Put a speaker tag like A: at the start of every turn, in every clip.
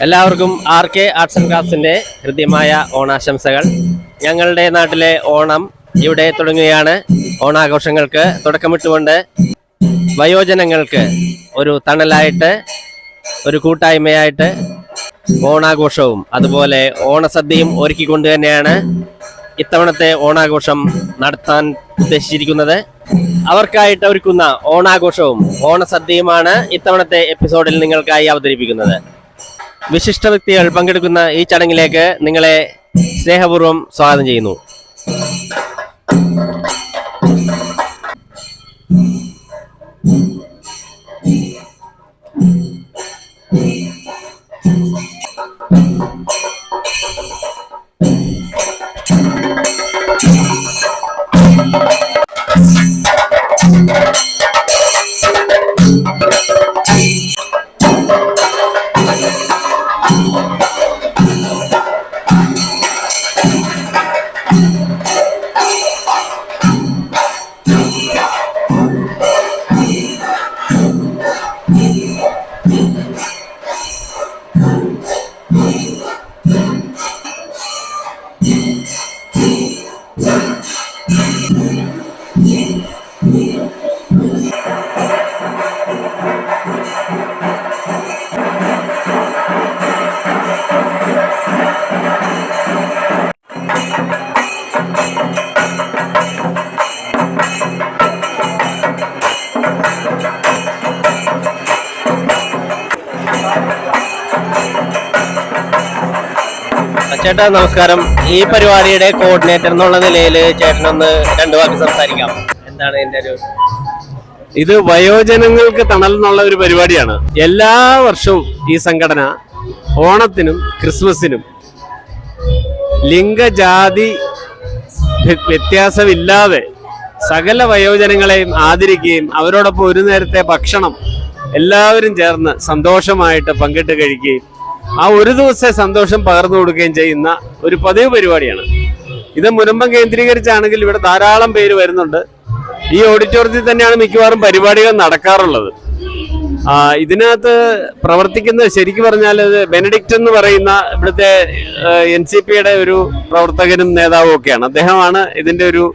A: എല്ലാവർക്കും RK arts and ക്രാഫ്റ്റ്സിന്റെ ഹൃദ്യമായ ഓണാശംസകൾ. ഞങ്ങളുടെ നാട്ടിലെ ഓണം ഇവിടെ തുടങ്ങുകയാണ്. ഓണാഘോഷങ്ങൾക്ക് തുടക്കമിട്ടുകൊണ്ട് വയോജനങ്ങൾക്ക് ഒരു തണലായിട്ട്, ഒരു കൂട്ടായ്മയായിട്ട് ഓണാഘോഷവും അതുപോലെ ഓണസദ്യയും ഒരുക്കിക്കൊണ്ട് തന്നെയാണ് ഇത്തവണത്തെ ഓണാഘോഷം നടത്താൻ ഉദ്ദേശിച്ചിരിക്കുന്നത്. അവർക്കായിട്ട് ഒരുക്കുന്ന ഓണാഘോഷവും ഓണസദ്യയുമാണ് ഇത്തവണത്തെ എപ്പിസോഡിൽ നിങ്ങൾക്കായി അവതരിപ്പിക്കുന്നത്. വിശിഷ്ട വ്യക്തികൾ പങ്കെടുക്കുന്ന ഈ ചടങ്ങിലേക്ക് നിങ്ങളെ സ്നേഹപൂർവ്വം സ്വാഗതം ചെയ്യുന്നു. ചേട്ടാ നമസ്കാരം. ഈ പരിപാടിയുടെ കോർഡിനേറ്റർ എന്നുള്ള നിലയിൽ ചേട്ടനൊന്ന് രണ്ടു വാക്ക് സംസാരിക്കാം. എന്താണ് ഇതിന്റെ ഒരു
B: ഇത് വയോജനങ്ങൾക്ക് തണൽ എന്നുള്ള ഒരു പരിപാടിയാണ്. എല്ലാ വർഷവും ഈ സംഘടന ഓണത്തിനും ക്രിസ്മസിനും ലിംഗജാതി വ്യത്യാസമില്ലാതെ സകല വയോജനങ്ങളെയും ആദരിക്കുകയും അവരോടൊപ്പം ഒരു നേരത്തെ ഭക്ഷണം എല്ലാവരും ചേർന്ന് സന്തോഷമായിട്ട് പങ്കിട്ട് കഴിക്കുകയും ആ ഒരു ദിവസത്തെ സന്തോഷം പകർന്നു കൊടുക്കുകയും ചെയ്യുന്ന ഒരു പതിവ് പരിപാടിയാണ്. ഇത് മുനമ്പം കേന്ദ്രീകരിച്ചാണെങ്കിൽ ഇവിടെ ധാരാളം പേര് വരുന്നുണ്ട്. ഈ ഓഡിറ്റോറിയത്തിൽ തന്നെയാണ് മിക്കവാറും പരിപാടികൾ നടക്കാറുള്ളത്. ഇതിനകത്ത് പ്രവർത്തിക്കുന്നത് ശരിക്കും പറഞ്ഞാൽ ഇത് ബെനഡിക്റ്റ് എന്ന് പറയുന്ന ഇവിടുത്തെ NCPയുടെ ഒരു പ്രവർത്തകനും നേതാവും ഒക്കെയാണ്. അദ്ദേഹമാണ് ഇതിന്റെ ഒരു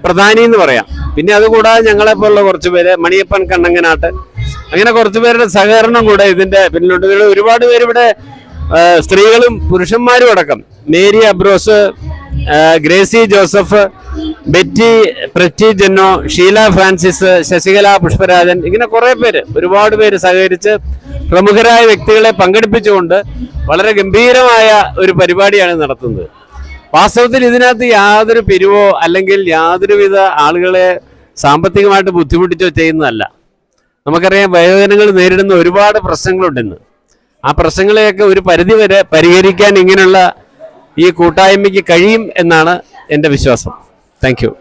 B: പ്രധാനി എന്ന് പറയാം. പിന്നെ അതുകൂടാതെ ഞങ്ങളെ പോലുള്ള കുറച്ചു പേര്, മണിയപ്പൻ കണ്ണങ്ങനാട്ട്, അങ്ങനെ കുറച്ചു പേരുടെ സഹകരണം കൂടെ ഇതിന്റെ പിന്നിലുണ്ട്. ഒരുപാട് പേര് ഇവിടെ സ്ത്രീകളും പുരുഷന്മാരും അടക്കം, Mary Ambrose, Gracy Joseph, Betty Pretty Jenno, Sheela Francis, Sasikala Pushparajan, ഇങ്ങനെ കുറെ പേര്, ഒരുപാട് പേര് സഹകരിച്ച് പ്രമുഖരായ വ്യക്തികളെ പങ്കെടുപ്പിച്ചുകൊണ്ട് വളരെ ഗംഭീരമായ ഒരു പരിപാടിയാണ് നടത്തുന്നത്. വാസ്തവത്തിൽ ഇതിനകത്ത് യാതൊരു പിരിവോ അല്ലെങ്കിൽ യാതൊരുവിധ ആളുകളെ സാമ്പത്തികമായിട്ട് ബുദ്ധിമുട്ടിച്ചോ ചെയ്യുന്നതല്ല. നമുക്കറിയാം വയോജനങ്ങൾ നേരിടുന്ന ഒരുപാട് പ്രശ്നങ്ങളുണ്ടെന്ന്. ആ പ്രശ്നങ്ങളെയൊക്കെ ഒരു പരിധിവരെ പരിഹരിക്കാൻ ഇങ്ങനെയുള്ള ഈ കൂട്ടായ്മയ്ക്ക് കഴിയും എന്നാണ് എൻ്റെ വിശ്വാസം. Thank you.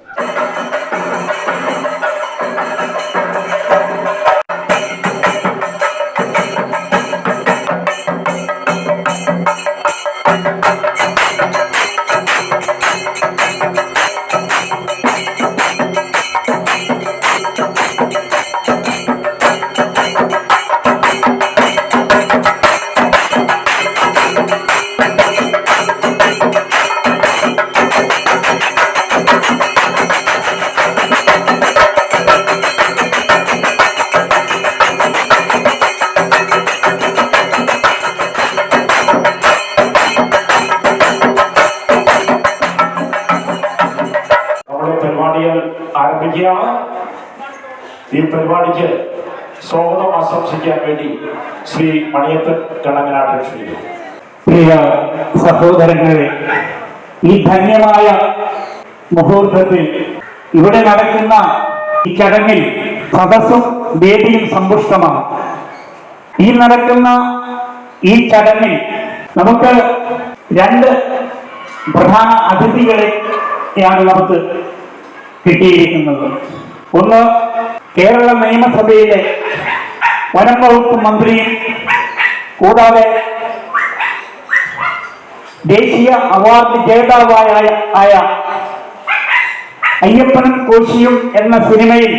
C: ആരംഭിക്കുകയാണ്. ഈ പരിപാടിക്ക് സ്വാഗതം ആശംസിക്കാൻ വേണ്ടി ശ്രീ മണിയപ്പൻ കണ്ണങ്ങനാട്ട് ക്ഷണിക്കുന്നു.
D: പ്രിയ സഹോദരങ്ങളെ, ഈ ധന്യമായ മുഹൂർത്തത്തിൽ ഇവിടെ നടക്കുന്ന ഈ ചടങ്ങിൽ സദസ്സും വേദിയും സമ്പുഷ്ടമാണ്. ഈ നടക്കുന്ന ഈ ചടങ്ങിൽ നമുക്ക് രണ്ട് പ്രധാന അതിഥികളെയാണ് നമുക്ക് കിട്ടിയിരിക്കുന്നത്. ഒന്ന്, കേരള നിയമസഭയിലെ വനം വകുപ്പ് മന്ത്രിയും കൂടാതെ ദേശീയ അവാർഡ് ജേതാവായ അയ്യപ്പനും കോശിയും എന്ന സിനിമയിൽ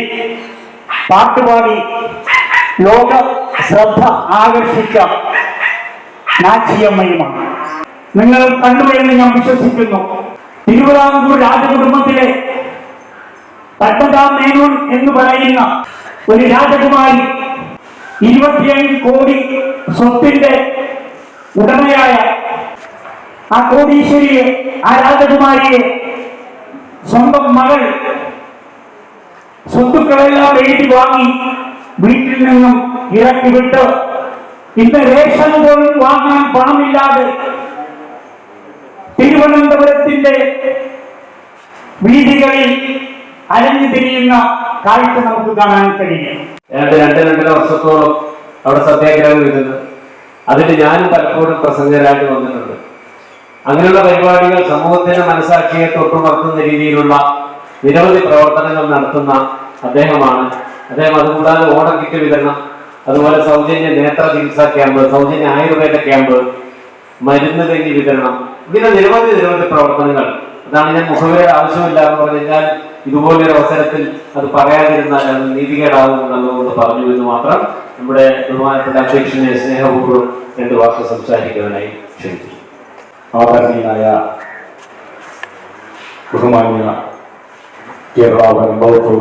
D: പാട്ടുപാടി ലോക ശ്രദ്ധ ആകർഷിച്ച നാച്ചിയമ്മയുമാണ്. നിങ്ങൾ കണ്ടു എന്ന് ഞാൻ വിശ്വസിക്കുന്നു. തിരുവിതാംകൂർ രാജകുടുംബത്തിലെ പത്മനാഭ മേനോൻ എന്ന് പറയുന്ന ഒരു രാജകുമാരി 25 കോടി സ്വത്തിന്റെ ഉടമയായ ആ കോടീശ്വരിയെ, ആ രാജകുമാരിയെ സ്വന്തം മകൾ സ്വത്തുക്കളെല്ലാം എഴുതി വാങ്ങി വീട്ടിൽ നിന്നും ഇറക്കി വിട്ട് ഇന്ന് റേഷൻ പോലും വാങ്ങാൻ പണമില്ലാതെ തിരുവനന്തപുരത്തിന്റെ വീതികളിൽ അലഞ്ഞു തിരിയുന്ന കാഴ്ച നമുക്ക് കാണാൻ കഴിയും.
B: 2-2.5 വർഷത്തോളം അവിടെ സത്യാഗ്രഹം ഇരുന്നത്, അതിൽ ഞാനും പലപ്പോഴും പ്രസംഗരായിട്ട് വന്നിട്ടുണ്ട്. അങ്ങനെയുള്ള പരിപാടികൾ സമൂഹത്തിന്റെ മനസാക്ഷിയെ തൊട്ടുണർത്തുന്ന രീതിയിലുള്ള നിരവധി പ്രവർത്തനങ്ങൾ നടത്തുന്ന അദ്ദേഹമാണ്. അദ്ദേഹം അതുകൂടാതെ ഓണക്കിറ്റ് വിതരണം, അതുപോലെ സൗജന്യ നേത്ര ചികിത്സാ ക്യാമ്പ്, സൗജന്യ ആയുർവേദ ക്യാമ്പ്, മരുന്ന് കഞ്ഞി വിതരണം, ഇങ്ങനെ നിരവധി പ്രവർത്തനങ്ങൾ. അതാണ് ഞാൻ മുഖവേറെ ആവശ്യമില്ല എന്ന് പറഞ്ഞാൽ ഇതുപോലൊരു അവസരത്തിൽ അത് പറയാതിരുന്നാൽ അത് നീതികേടാകും എന്നുള്ളതുകൊണ്ട് പറഞ്ഞു എന്ന് മാത്രം. നമ്മുടെ ബഹുമാനപ്പെട്ട അധ്യക്ഷനെ സ്നേഹപൂർവ്വം 2 വാക്ക് സംസാരിക്കാനായി ക്ഷണിച്ചു.
C: ആദരണീയനായ ബഹുമാന്യ കേരള വകുപ്പ്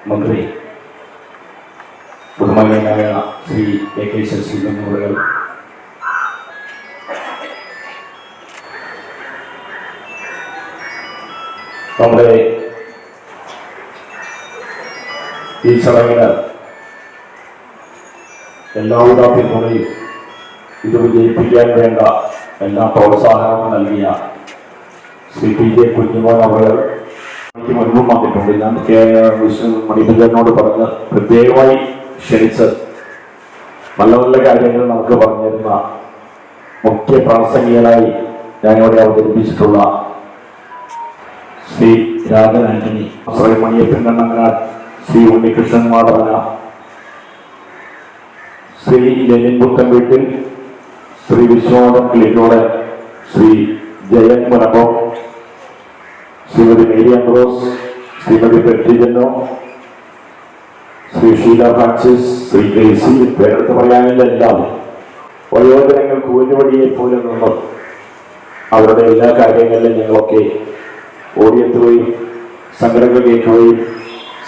C: മന്ത്രി ബഹുമാന്യനായ ശ്രീ AK ശശീന്ദ്രൻ അവർ, നമ്മുടെ ഈ ചടങ്ങിന് എല്ലാവിധ പിന്തുണയും ഇത് വിജയിപ്പിക്കാൻ വേണ്ട എല്ലാ പ്രോത്സാഹനവും നൽകിയ ശ്രീ PJ കുഞ്ഞുമോൻ അവർ എനിക്ക് മുൻപും വന്നിട്ടുണ്ട്. ഞാൻ മണിബിന്ദനോട് പറഞ്ഞ് പ്രത്യേകമായി ക്ഷണിച്ച് നല്ല നല്ല കാര്യങ്ങൾ നമുക്ക് പറഞ്ഞിരുന്ന മുഖ്യ പ്രാസംഗികനായി ഞാനിവിടെ അവതരിപ്പിച്ചിട്ടുള്ള Shri Rajan Antony, Shri Maniyappan Kannangad, Shri Unnikrishnan Madavana, Shri Lenin Puthenveettil, Shri Viswanathan Kilikode, Shri Jayan Munambam, Shrimati Mary Andrews, Shrimati Petty Janno, Shri Sheela Francis, Shri Gracy, പേരെടുത്ത് പറയാനില്ല എല്ലാവരും വയോജനങ്ങൾക്ക് ഊരുവടിയെ പോലെ നിന്നും അവരുടെ എല്ലാ കാര്യങ്ങളിലും ഞങ്ങളൊക്കെ ഓടിയെത്തുകയും സങ്കടങ്ങൾ കേൾക്കുകയും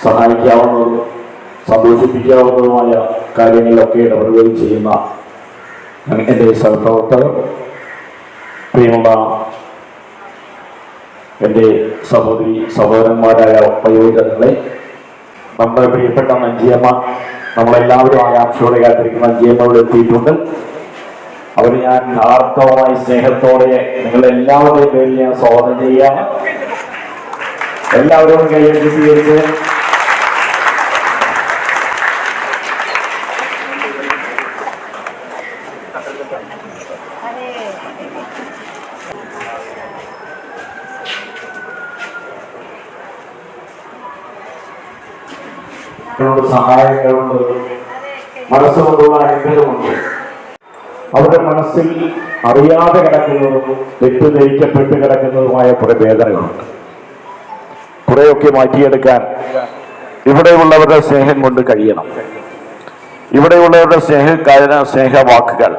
C: സഹായിക്കാവുന്നതും സന്തോഷിപ്പിക്കാവുന്നതുമായ കാര്യങ്ങളിലൊക്കെ ഇടപെടുകയും ചെയ്യുന്ന എൻ്റെ സഹപ്രവർത്തകർ, പ്രിയമുള്ള എൻ്റെ സഹോദരന്മാരായ വയോജനങ്ങളെ, നമ്മുടെ പ്രിയപ്പെട്ട നഞ്ചിയമ്മ, നമ്മളെല്ലാവരും ആകാംക്ഷയോടെ കാത്തിരിക്കുന്ന നഞ്ചിയമ്മ ഇവിടെ എത്തിയിട്ടുണ്ട്. അവർ ഞാൻ ആർത്തവമായി സ്നേഹത്തോടെ നിങ്ങളെല്ലാവരുടെയും പേരിൽ ഞാൻ സ്വാഗതം ചെയ്യുകയാണ്. എല്ലാവരും കൈയടിച്ച് സ്വീകരിച്ച് സഹായങ്ങളുണ്ട്, മനസ്സുകൊണ്ടുള്ള അനുഗ്രഹമുണ്ട്. അവരുടെ മനസ്സിൽ അറിയാതെ കിടക്കുന്നതും തെറ്റിദ്ധരിക്കപ്പെട്ട് കിടക്കുന്നതുമായ കുറെ വേദനകളുണ്ട്. കുറെയൊക്കെ മാറ്റിയെടുക്കാൻ ഇവിടെയുള്ളവരുടെ സ്നേഹം കൊണ്ട് കഴിയണം. ഇവിടെയുള്ളവരുടെ സ്നേഹവാക്കുകൾ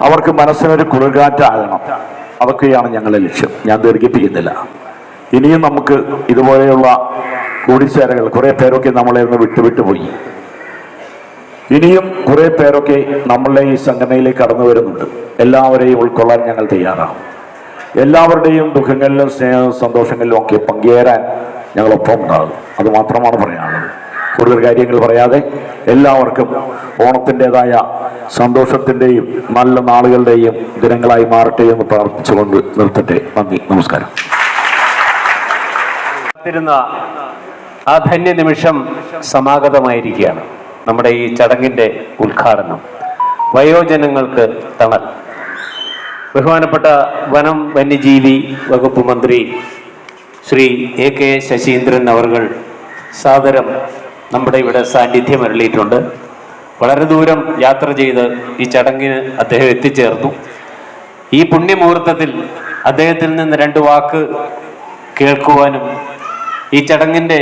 C: അവർക്ക് മനസ്സിനൊരു കുളിർകാറ്റാകണം. അതൊക്കെയാണ് ഞങ്ങളുടെ ലക്ഷ്യം. ഞാൻ ദീർഘിപ്പിക്കുന്നില്ല. ഇനിയും നമുക്ക് ഇതുപോലെയുള്ള കൂടിച്ചേരകൾ, കുറെ പേരൊക്കെ നമ്മളെ ഒന്ന് വിട്ടുപോയി. ഇനിയും കുറെ പേരൊക്കെ നമ്മളുടെ ഈ സംഘടനയിലേക്ക് കടന്നു വരുന്നുണ്ട്. എല്ലാവരെയും ഉൾക്കൊള്ളാൻ ഞങ്ങൾ തയ്യാറാണ്. എല്ലാവരുടെയും ദുഃഖങ്ങളിലും സ്നേഹവും സന്തോഷങ്ങളിലും ഒക്കെ പങ്കുചേരാൻ ഞങ്ങളൊപ്പം ഉണ്ടാകും. അത് മാത്രമാണ് പറയാനുള്ളത്. കൂടുതൽ കാര്യങ്ങൾ പറയാതെ എല്ലാവർക്കും ഓണത്തിൻ്റെതായ സന്തോഷത്തിൻ്റെയും നല്ല നാളുകളുടെയും ദിനങ്ങളായി മാറട്ടെ എന്ന് പ്രാർത്ഥിച്ചുകൊണ്ട് നിർത്തട്ടെ. നന്ദി, നമസ്കാരം.
E: ആ ധന്യ നിമിഷം സമാഗതമായിരിക്കുകയാണ്. നമ്മുടെ ഈ ചടങ്ങിൻ്റെ ഉദ്ഘാടനം, വയോജനങ്ങൾക്ക് തണൽ. ബഹുമാനപ്പെട്ട വനം വന്യജീവി വകുപ്പ് മന്ത്രി ശ്രീ AK ശശീന്ദ്രൻ അവർകൾ സാദരം നമ്മുടെ ഇവിടെ സാന്നിധ്യം അരുളിയിട്ടുണ്ട്. വളരെ ദൂരം യാത്ര ചെയ്ത് ഈ ചടങ്ങിന് അദ്ദേഹം എത്തിച്ചേർന്നു. ഈ പുണ്യമുഹൂർത്തത്തിൽ അദ്ദേഹത്തിൽ നിന്ന് 2 വാക്ക് കേൾക്കുവാനും ഈ ചടങ്ങിൻ്റെ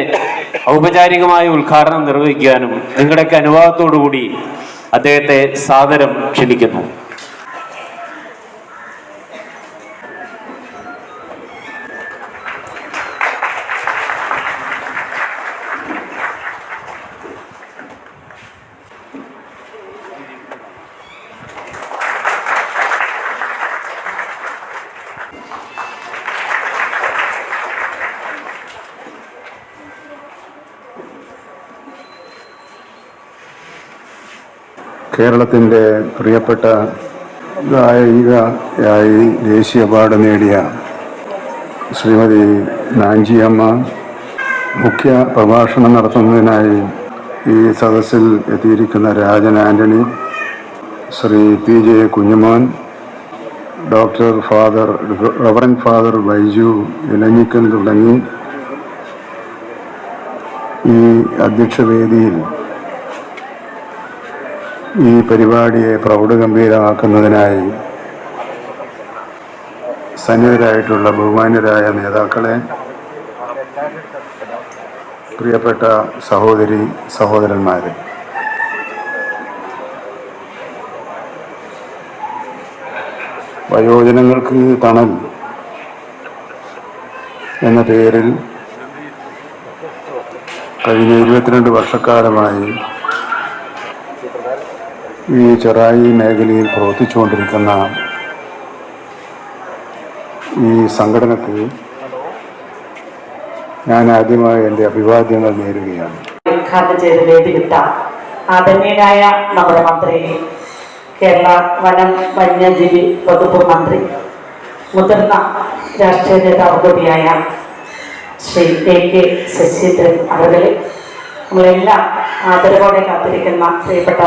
E: ഔപചാരികമായ ഉദ്ഘാടനം നിർവഹിക്കാനും നിങ്ങളുടെയൊക്കെ അനുവാദത്തോടുകൂടി അദ്ദേഹത്തെ സാദരം ക്ഷണിക്കുന്നു.
F: കേരളത്തിൻ്റെ പ്രിയപ്പെട്ട ഗായികയായി ദേശീയ അവാർഡ് നേടിയ ശ്രീമതി നാഞ്ചിയമ്മ മുഖ്യ പ്രഭാഷണം നടത്തുന്നതിനായി ഈ സദസ്സിൽ എത്തിയിരിക്കുന്ന Rajan Antony, Shri PJ Kunjumon, reverend father Baiju Elanjikkal തുടങ്ങി ഈ അധ്യക്ഷവേദിയിൽ ഈ പരിപാടിയെ പ്രൗഢഗംഭീരമാക്കുന്നതിനായി സന്നിധരായിട്ടുള്ള ബഹുമാന്യരായ നേതാക്കളെ, പ്രിയപ്പെട്ട സഹോദരി സഹോദരന്മാരെ, വയോജനങ്ങൾക്ക് തണൽ എന്ന പേരിൽ കഴിഞ്ഞ 22 വർഷക്കാലമായി ഈ ചെറായി മേഖലയിൽ പ്രവർത്തിച്ചുകൊണ്ടിരിക്കുന്ന ഈ സംഘടനക്ക് ഞാൻ ആദ്യമായി എൻ്റെ അഭിവാദ്യങ്ങൾ നേരുകയാണ്.
G: ഉദ്ഘാടനം ചെയ്ത് വേദിവിട്ട ആദരണീയനായ നമ്മുടെ മന്ത്രി, കേരള വനം വന്യജീവി വകുപ്പ് മന്ത്രി, മുതിർന്ന രാഷ്ട്രീയ നേതാവ് കൂടിയായ ശ്രീ AK ശശീന്ദ്രൻ അവരുടെ, നമ്മളെല്ലാം ആദരവോടെ കാത്തിരിക്കുന്ന പ്രിയപ്പെട്ട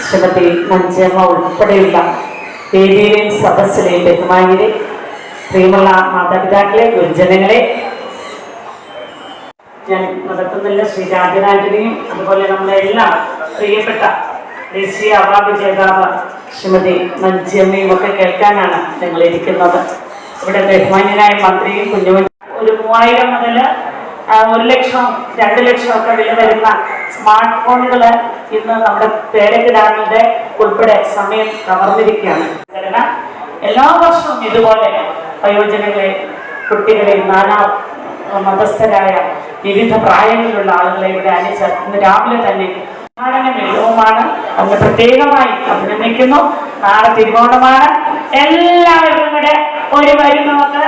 G: ശ്രീമതി നഞ്ചിയമ്മ ഉൾപ്പെടെയുള്ള വേദിയിലെയും സദസ്സിലെയും ബഹുമാന്യരെ, പ്രിയമുള്ള മാതാപിതാക്കളെ, ഗുരുജനങ്ങളെ, ഞാൻ നടത്തുന്നില്ല ശ്രീ രാജൻ ആന്റണിയും അതുപോലെ നമ്മുടെ എല്ലാം പ്രിയപ്പെട്ട ദേശീയ അവാർഡ് ജേതാവ് ശ്രീമതി നഞ്ചിയമ്മയും ഒക്കെ കേൾക്കാനാണ് ഞങ്ങൾ ഇരിക്കുന്നത്. ഇവിടെ ബഹുമാന്യനായ മന്ത്രിയും കുഞ്ഞുമൻ ഒരു 3000 മുതൽ 1 ലക്ഷം 2 ലക്ഷം ഒക്കെ വില വരുന്ന സ്മാർട്ട് ഫോണുകൾ ഇന്ന് നമ്മുടെ പേരക്കിടാങ്ങളുടെ ഉൾപ്പെടെ സമയം കവർന്നിരിക്കുകയാണ്. എല്ലാ വർഷവും ഇതുപോലെ വയോജനങ്ങളെ, കുട്ടികളെ, നാനാ മതസ്ഥരായ വിവിധ പ്രായങ്ങളിലുള്ള ആളുകളെ ഇവിടെ ഇന്ന് രാവിലെ തന്നെ ഉദ്ഘാടനമാണ്. അതിന് പ്രത്യേകമായി അഭിനന്ദിക്കുന്നു. നാളെ തിരുവോണമാണ്. എല്ലാവരും കൂടെ ഒരു വരി നമുക്ക്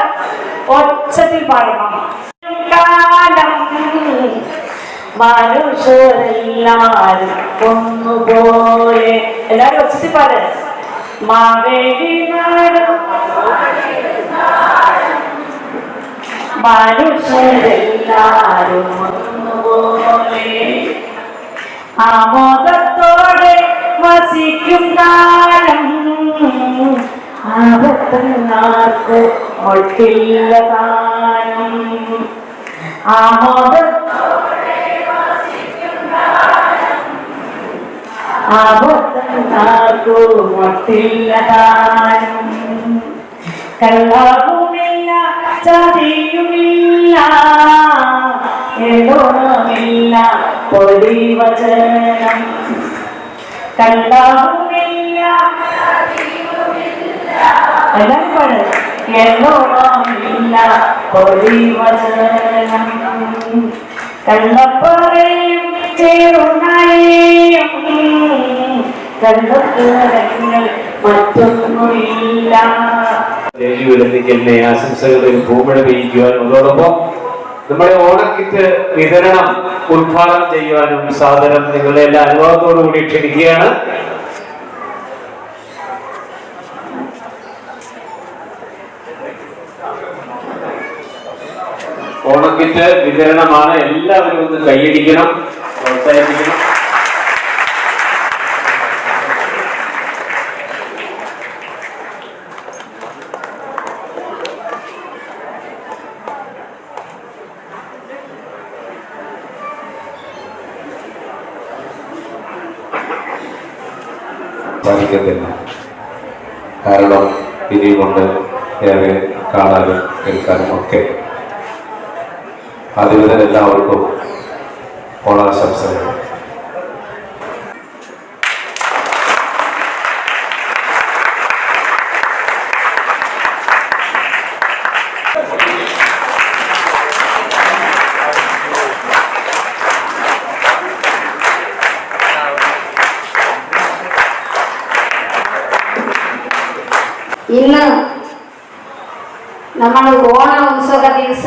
G: ഒച്ചത്തിൽ പാടണം. കാലം മനുഷ്യരെല്ലാരും ഒന്നുപോലെ, എല്ലാവരും ഒച്ചത്തിൽ പാട്. മാവേലി നാടും മനുഷ്യരെല്ലാരും ഒന്നുപോലെ ആമോദത്തോടെ വസിക്കും കാലം ആപത്തന്നാർക്ക് ഒട്ടില്ല താനും. ആമോദത്തോടെ വസിക്കും കാലം ആപത്തന്നാർക്ക് ഒട്ടില്ല താനും. കള്ളവുമില്ല, ചതിയുമില്ല, എടോണമില്ല പൊടിവചനം. കള്ളവുമില്ല, എടോണമില്ല പൊടിവചനം. കള്ളപ്പറയും ചേരുണയും കള്ളപ്പറങ്ങൾ മറ്റൊന്നുമില്ല.
E: ദേവിവിലത്തിക്കലിനെ ആശംസകളിൽ ഭൂമിഴ പെയ്യിക്കുവാനും അതോടൊപ്പം നമ്മുടെ ഓണക്കിറ്റ് വിതരണം ഉദ്ഘാടനം ചെയ്യുവാനും സാദരം നിങ്ങളുടെ എല്ലാ അനുഭവത്തോടുകൂടി ക്ഷണിക്കുകയാണ്. ഓണക്കിറ്റ് വിതരണമാണ്. എല്ലാവരും ഒന്ന് കൈയടിക്കണം, പ്രോത്സാഹിപ്പിക്കണം.
H: സാധിക്കത്തില്ല. കാരണം ഇനിയുമുണ്ട് ഏറെ കാണാനും കേൾക്കാനും ഒക്കെ. ആദ്യം എല്ലാവർക്കും ഓണാശംസകൾ.
I: ഇന്ന് നമ്മൾ ഓണ ഉത്സവ ദിവസ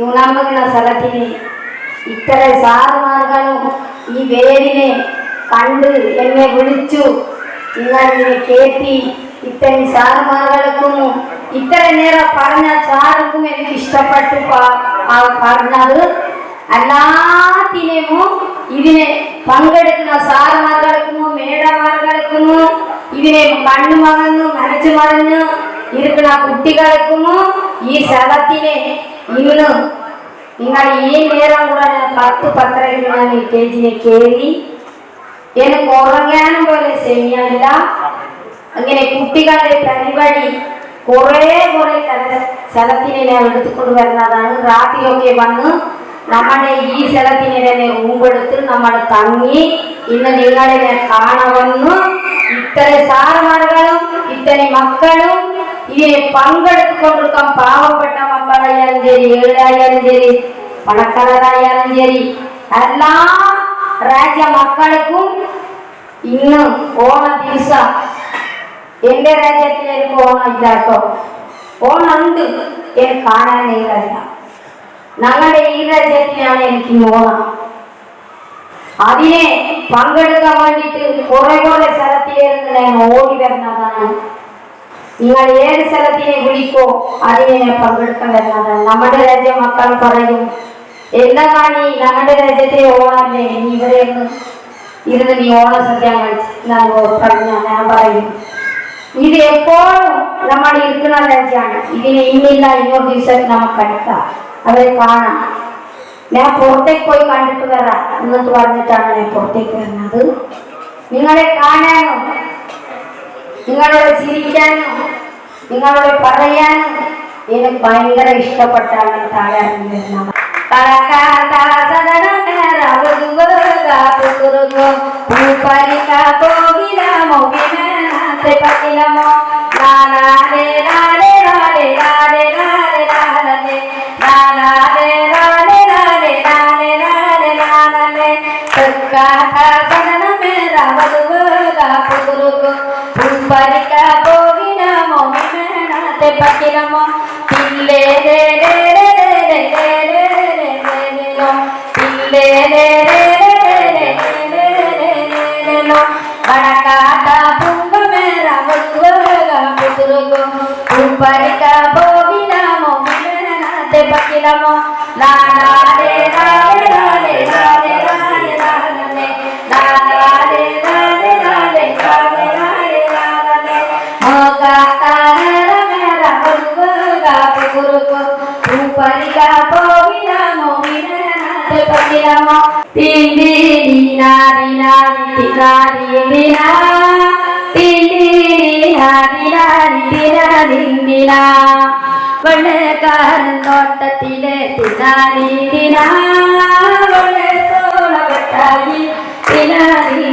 I: യുണർന്ന സ്ഥലത്തിന് ഇത്ര സാറുമാർകളും ഈ വേദിനെ കണ്ട് എന്നെ വിളിച്ചു. നിങ്ങൾ ഇതിനെ കേട്ടി ഇത്തരം സാറുമാർക്കും ഇത്ര നേരം പറഞ്ഞ സാർക്കും എനിക്ക് ഇഷ്ടപ്പെട്ടു പറഞ്ഞത്. എല്ലാത്തിനും ഇതിനെ പങ്കെടുക്കുന്ന സാറുമാർക്കും മേഡമാർക്കും ഇതിനെ കണ്ണു മറന്നു മനസ്സ് മറഞ്ഞ് ഇരിക്കുന്ന കുട്ടികൾക്കും ഈ സ്ഥലത്തിനെ ഇന്ന് നിങ്ങൾ ഈ നേരം കൂടെ 10-10:30 ഞാൻ ഈ സ്റ്റേജിനെ കയറി എനിക്ക് ഉറങ്ങാനും പോലെ ശരിയല്ല. അങ്ങനെ കുട്ടികളുടെ പരിപാടി കുറെ സ്ഥലത്തിനെ ഞാൻ എടുത്തുകൊണ്ട് വരുന്നതാണ്. രാത്രിയൊക്കെ വന്ന് നമ്മുടെ ഈ സ്ഥലത്തിനെ തന്നെ റൂമെടുത്ത് നമ്മൾ തങ്ങി ഇന്ന് നിങ്ങളെ കാണുമെന്ന് ഇത്ര സാറുമാർകളും ഇത്ര മക്കളും ഇതിനെ പങ്കെടുത്തുകൊണ്ടിരിക്കാൻ പാവപ്പെട്ട മക്കളായാലും ശരി, ഏഴായാലും ശരി, പണക്കാരായാലും ശരി, എല്ലാ രാജ്യ മക്കൾക്കും ഇന്ന് ഓണ ദിവസം എന്റെ രാജ്യത്തിൽ എനിക്ക് ഓണം ഇല്ലാട്ടോ. ഓണമുണ്ട്, എനിക്ക് കാണാൻ കഴിയില്ല. ഞങ്ങളുടെ ഈ രാജ്യത്തിലാണ് എനിക്ക് ഓണം. അതിനെ പങ്കെടുക്കാൻ വേണ്ടിയിട്ട് കുറെ സ്ഥലത്തിലിരുന്ന് ഞാൻ ഓടി വരുന്നതാണ്. നിങ്ങൾ ഏത് സ്ഥലത്തിനെ വിളിക്കോ അതിനെ ഞാൻ പങ്കെടുക്കാൻ വരുന്നതാണ്. നമ്മുടെ രാജ്യ മക്കൾ പറയും, എന്താ കാണി ഞങ്ങളുടെ രാജ്യത്തെ ഓണല്ലേ, നീ ഇവിടെ ഇരുന്ന് നീ ഓണസദ്യ ഞാൻ പറയും. ഇത് എപ്പോഴും നമ്മൾ ഇരിക്കുന്ന രാജ്യമാണ്. ഇതിനെ ഇന്നില്ല ഇന്നൊരു ദിവസം നമുക്ക് എടുക്കാം, അവരെ കാണാം. ഞാൻ പുറത്തേക്ക് പോയി കണ്ടിട്ട് വരാം എന്നിട്ട് പറഞ്ഞിട്ടാണ് ഞാൻ പുറത്തേക്ക് വരുന്നത്. നിങ്ങളെ കാണാനും നിങ്ങളോട് ചിരിക്കാനും നിങ്ങളോട് പറയാനും എനിക്ക് ഭയങ്കര ഇഷ്ടപ്പെട്ടാണ് താഴെ ഇറങ്ങി വരുന്നത്. വെള്ളക്കാരൻ തോട്ടത്തിലെ തിനാലിന വെള്ളത്തോളി തിനാലിന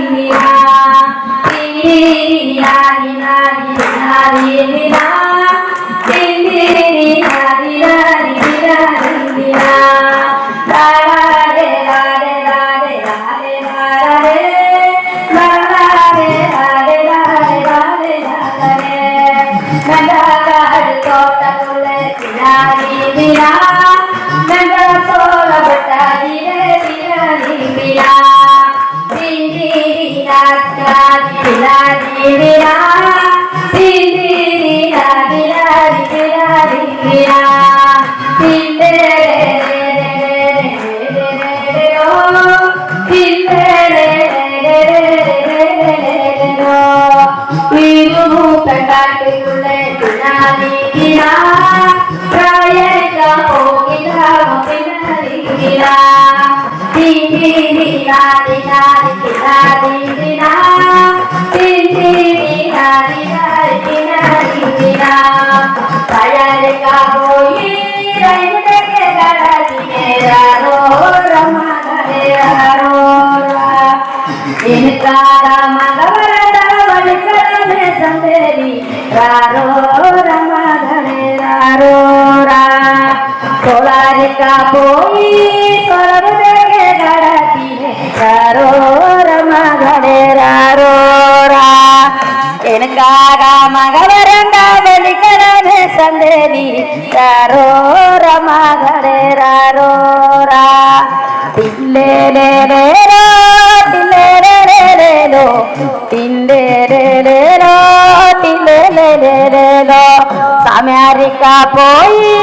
I: അമേരിക്ക പോയി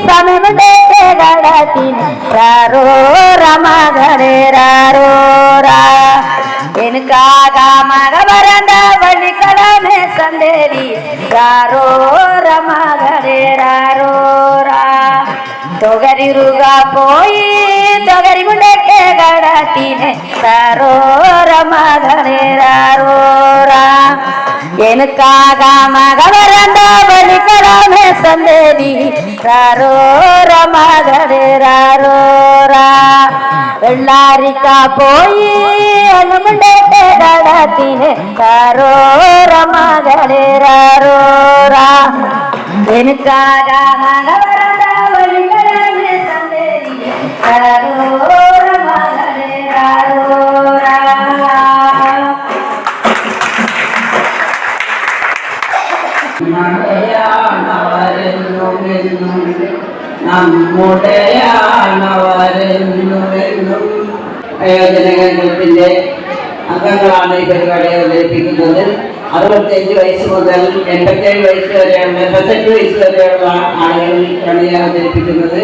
I: സമയമുണ്ടേ കടത്തിന് രാരോ രമകരേ രാരോ രാ എനിക്കാക മക വരണ്ട വള്ളിക്കടമേ സന്ദേരി രാരോ രമകരേ രാരോ രാ തൊകരിരുക പോയി തൊകരി മുണ്ടേ കടത്തിന് രാരോ രമകരേ രാരോ രാ എനിക്കാക മക വരണ്ട വള്ളിക്കടമേ സന്ദേരി രാരോ രമകരേ രാരോ രാ വെള്ളാരിക്ക പോയി അനുമുണ്ടേ കടത്തിന് രാരോ രമകരേ രാരോ രാ എനിക്കാക മക വരണ്ട വള്ളിക്കടമേ സന്ദേരി രാരോ രമകരേ രാരോ രാ.
J: നമ്മുടെയാണവരെന്നുമെന്നും അയോജനകേന്ദ്രത്തിന്റെ അംഗങ്ങളാണ് ഈ പരിപാടി അവതരിപ്പിക്കുന്നത്. 65 വയസ്സ് മുതൽ 87 വയസ്സ് വരെയുള്ള 88 വയസ്സ് വരെയുള്ള ആളുകളാണ് ഈ അവതരിപ്പിക്കുന്നത്.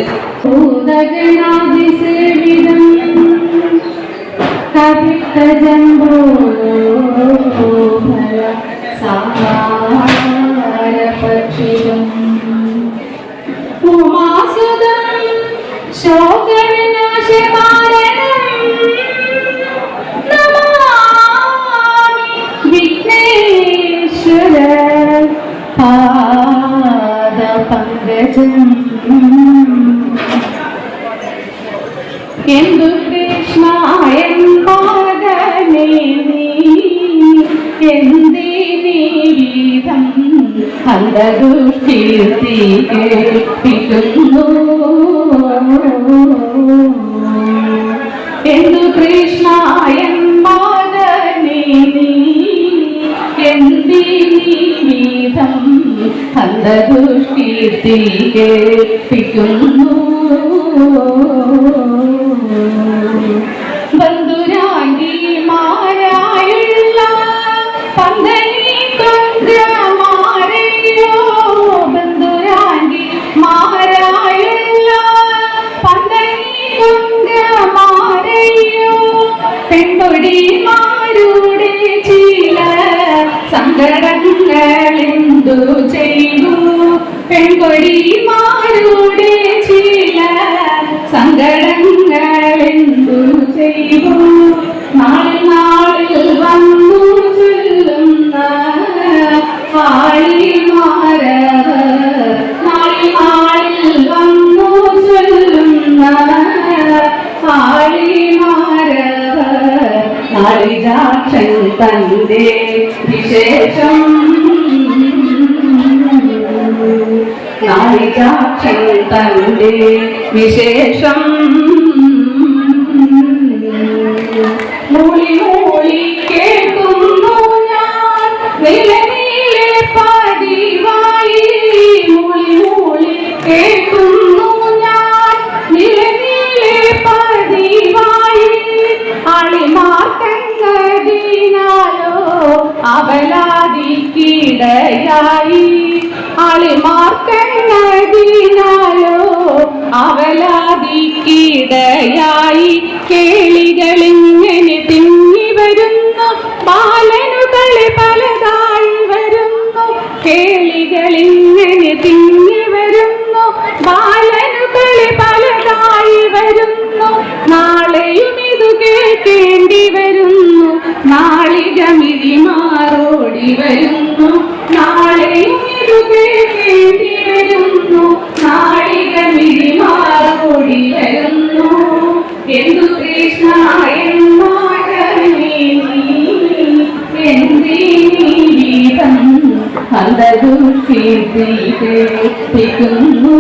K: എന്തു കൃഷ്ണ എമ്പാകനേ എന്തിനീവിധം അന്ധദുഷ്കീർത്തി കേൾപ്പിക്കുന്നു. എന്തു കൃഷ്ണ എമ്പാകനേ എന്തിനീവിധം അന്ധദുഷ്കീർത്തി കേൾപ്പിക്കുന്നു. ബന്ധുരാഗിമാരായുള്ള പന്തനി കൊന്ദ്രമാരെയോ ബന്ധുരാഗിമാരായുള്ള പന്തനി കൊന്ദ്രമാരെയോ പെൺകൊടിമാരുടെ ചില സങ്കടങ്ങളെന്തു ചെയ്തു. പെൺകൊടിമാരുടെ ചില സങ്കടങ്ങളെന്തു ചെയ്തു. നാളിൽ നാളിൽ വന്നു ചൊല്ലുന്ന ആളിമാരവർ നാളിൽ നാളിൽ വന്നു ചൊല്ലുന്ന ആളിമാരവർ നാളിജാക്ഷൻ തന്റെ വിശേഷം നാളിജാക്ഷൻ തന്റെ വിശേഷം മൂളി മൂളി കേൾക്കുന്നു ഞാൻ നിലനീളെ പതിവായി. മൂളി മൂളി കേൾക്കുന്നു ഞാൻ നിലനീളെ പതിവായി. അളിമാർക്കങ്ങതിനാലോ അവലാതിക്കിടയായി. അളിമാർക്കങ്ങതിനാലോ അവലാതിക്കിടയായി. കേളികളിങ്ങനെ തിങ്ങി വരുന്നു ബാലനുകളെ പലതായി വരുന്നു. കേളികളിങ്ങനെ തിങ്ങി വരുന്നു ബാലനുകളെ പലതായി വരുന്നു. നാളെയും ഇത് കേൾക്കേണ്ടി വരുന്നു നാളികമിതി മാറോടി വരുന്നു. നാളെയും ഇത് കേൾക്കേണ്ടി വരുന്നു നാളികമിതി മാറോടി വരുന്നു. എന്തു കൃഷ്ണ എന്നാകനേ എന്തിനീവിധം അന്ധദുഷ്കീർത്തി കേൾപ്പിക്കുന്നു.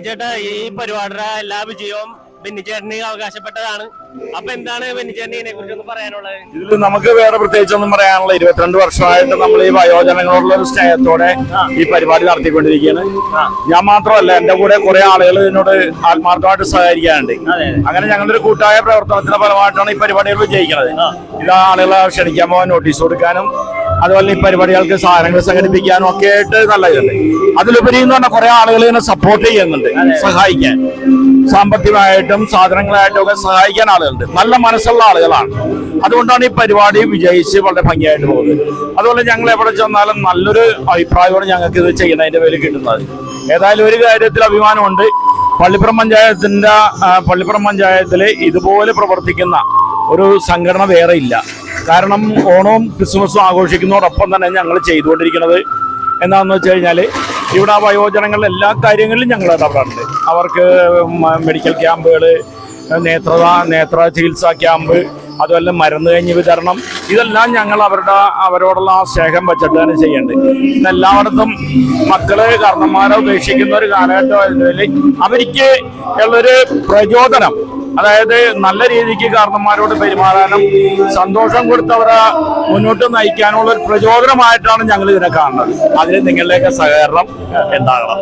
A: ചേട്ടാ, ഈ പരിപാടിയുടെ എല്ലാ വിജയവും ബെന്നിച്ചേട്ടന് അവകാശപ്പെട്ടതാണ്. അപ്പൊ എന്താണ് ബെന്നിച്ചേട്ടന് ഇതിനെ കുറിച്ചൊന്ന് പറയാനുള്ളത്?
C: ഇതിൽ നമുക്ക് വേറെ പ്രത്യേകിച്ചൊന്നും പറയാനുള്ള 22 വർഷമായിട്ട് നമ്മൾ ഈ വയോജനങ്ങളോടുള്ള ഒരു സ്നേഹത്തോടെ ഈ പരിപാടി നടത്തിക്കൊണ്ടിരിക്കുകയാണ്. ഞാൻ മാത്രമല്ല, എന്റെ കൂടെ കുറെ ആളുകൾ ഇതിനോട് ആത്മാർത്ഥമായിട്ട് സഹകരിക്കാനുണ്ട്. അങ്ങനെ ഞങ്ങളുടെ ഒരു കൂട്ടായ പ്രവർത്തനത്തിന്റെ ഫലമായിട്ടാണ് ഈ പരിപാടികൾ വിജയിക്കുന്നത്. ഇത് ആളുകളെ ക്ഷണിക്കാൻ പോകാൻ നോട്ടീസ് കൊടുക്കാനും അതുപോലെ ഈ പരിപാടികൾക്ക് സാധനങ്ങൾ സംഘടിപ്പിക്കാനും ഒക്കെ ആയിട്ട് നല്ല ഇതുണ്ട്. അതിലുപരി എന്ന് പറഞ്ഞാൽ കുറെ ആളുകൾ ഇതിനെ സപ്പോർട്ട് ചെയ്യുന്നുണ്ട്, സഹായിക്കാൻ, സാമ്പത്തികമായിട്ടും സാധനങ്ങളായിട്ടും ഒക്കെ സഹായിക്കാൻ ആളുകളുണ്ട്. നല്ല മനസ്സുള്ള ആളുകളാണ്. അതുകൊണ്ടാണ് ഈ പരിപാടി വിജയിച്ച് വളരെ ഭംഗിയായിട്ട് പോകുന്നത്. അതുപോലെ ഞങ്ങൾ എവിടെ ചെന്നാലും നല്ലൊരു അഭിപ്രായമാണ് ഞങ്ങൾക്ക് ഇത് ചെയ്യുന്നതിന്റെ പേരിൽ കിട്ടുന്നത്. ഏതായാലും ഒരു കാര്യത്തിൽ അഭിമാനമുണ്ട്. പള്ളിപ്പുറം പഞ്ചായത്തിൽ ഇതുപോലെ പ്രവർത്തിക്കുന്ന ഒരു സംഘടന വേറെ ഇല്ല. കാരണം ഓണവും ക്രിസ്മസും ആഘോഷിക്കുന്നതോടൊപ്പം തന്നെ ഞങ്ങൾ ചെയ്തുകൊണ്ടിരിക്കുന്നത് എന്താണെന്ന് വെച്ച് കഴിഞ്ഞാൽ ഇവിടെ വയോജനങ്ങളുടെ എല്ലാ കാര്യങ്ങളിലും ഞങ്ങൾ ഇടപെടാറുണ്ട്. അവർക്ക് മെഡിക്കൽ ക്യാമ്പുകൾ, നേത്ര ചികിത്സാ ക്യാമ്പ്, അതുപോലെ മരുന്ന് കഞ്ഞി വിതരണം, ഇതെല്ലാം ഞങ്ങൾ അവരോടുള്ള ആ സ്നേഹം വെച്ചിട്ട് തന്നെ ചെയ്യേണ്ടത്. ഇന്ന് എല്ലായിടത്തും മക്കള് കാരണന്മാരെ ഉപേക്ഷിക്കുന്ന ഒരു കാലഘട്ടമായതിൽ അവർക്ക് ഉള്ളൊരു പ്രചോദനം, അതായത് നല്ല രീതിക്ക് കാരണന്മാരോട് പെരുമാറാനും സന്തോഷം കൊടുത്തവരെ മുന്നോട്ട് നയിക്കാനുള്ള ഒരു പ്രചോദനമായിട്ടാണ് ഞങ്ങൾ ഇതിനെ കാണുന്നത്. അതിന് നിങ്ങളുടെയൊക്കെ സഹകരണം ഉണ്ടാകണം.